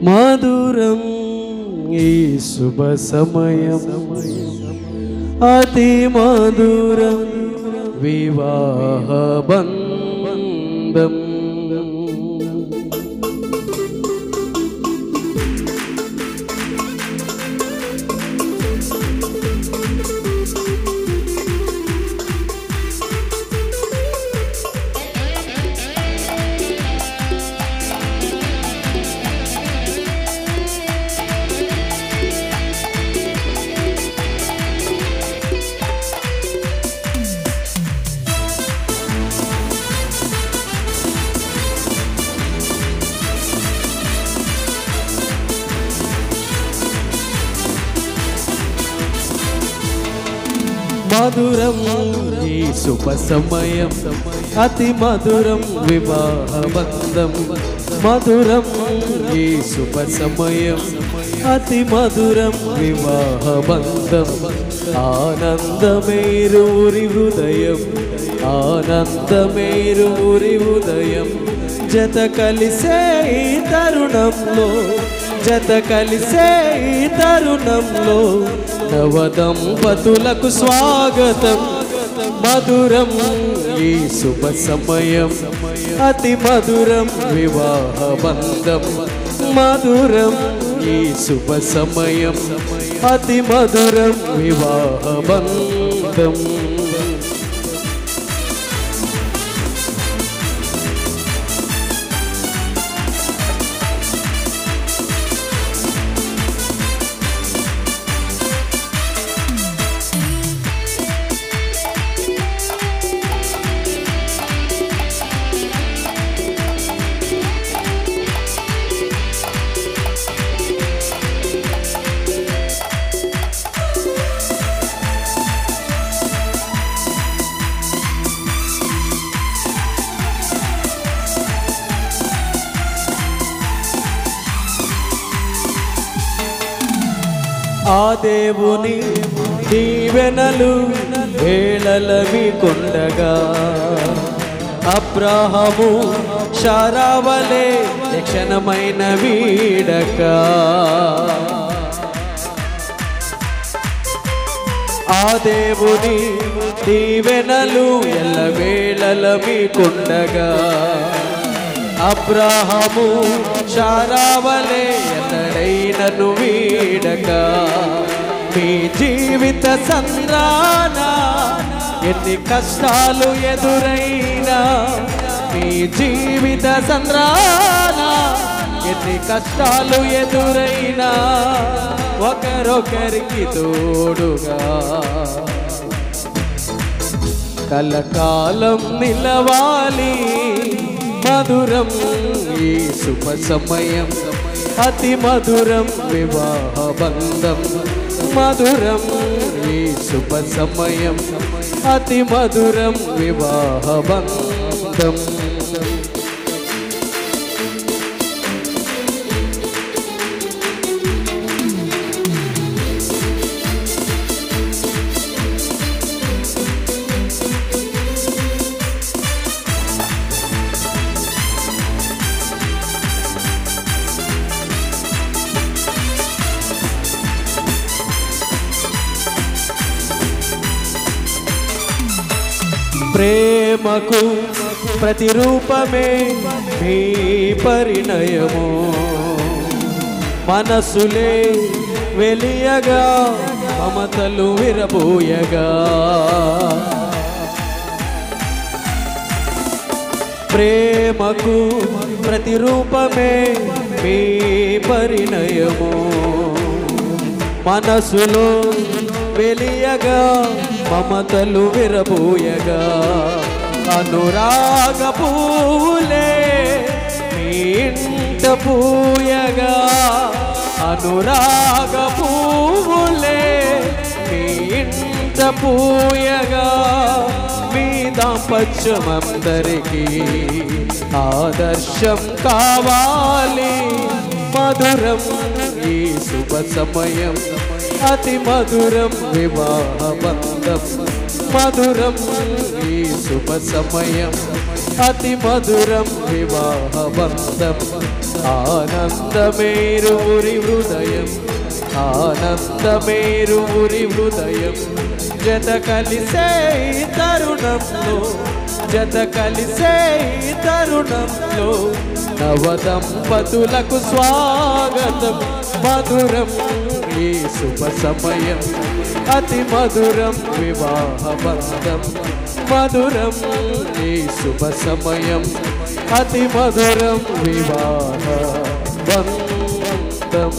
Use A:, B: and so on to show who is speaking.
A: మధురం ఈ శుభ సమయం, అతి మధురం వివాహ బంధం. మధురం ఈ శుభ సమయం, అతి మధురం వివాహ బంధం. మధురం ఈ శుభ సమయం, అతి మధురం వివాహ బంధం. ఆనందమేరురి హృదయం, ఆనందమేరురి హృదయం. జత కలిసే ఈ తరుణంలో, జత కలిసే ఈ తరుణంలో నవదంపతులకు స్వాగతం. మధురం ఈ శుభ సమయం, అతి మధురం వివాహ బంధం. మధురం ఈ శుభ సమయం, అతి మధురం వివాహ బంధం. ఆ దేవుని దీవెనలు వేళలవి కొండగా, అబ్రాహాము శారావలే క్షణమైన వీడక. ఆ దేవుని దీవెనలు ఎల్లవేళలవి కొండగా, అబ్రాహాము శారావలే ఎన్నడైనను వీడక. మీ జీవిత సంద్రాన ఎన్ని కష్టాలు ఎదురైనా, మీ జీవిత సంద్రాన ఎన్ని కష్టాలు ఎదురైనా, ఒకరొకరికి తోడుగా కలకాలం నిలవాలి. మధురం ఈ శుభ సమయం, అతి మధురం వివాహ బంధం. మధురం ఈ శుభ సమయం, అతి మధురం వివాహ బంధం. ప్రేమకు ప్రతిరూపమే మీ పరిణయము. మనసులే వెలియగా, మమతలు విరబోయగా. ప్రేమకు ప్రతిరూపమే మీ పరిణయము. మనసులో వెలియగా, మమతలు విరబోయగా. అనురాగ పూలే మీ ఇంట పూయగా. అనురాగ పూలే మీ ఇంట పూయగా. మీ దాంపత్యమందరికీ ఆదర్శం కావాలి. మధురం ఈ శుభ సమయం, అతి మధురం వివాహ బంధం. మధురం ఈ శుభ సమయం, అతి మధురం వివాహ బంధం ఆనందమేరువురి హృదయం ఆనందమేరువురి హృదయం జత కలిసే తరుణంలో జత కలిసే తరుణంలో నవదంపతులకు స్వాగతం మధురం ఈ శుభ సమయం అతి మధురం వివాహ బంధం మధురం ఈ శుభ సమయం అతి మధురం వివాహ బంధం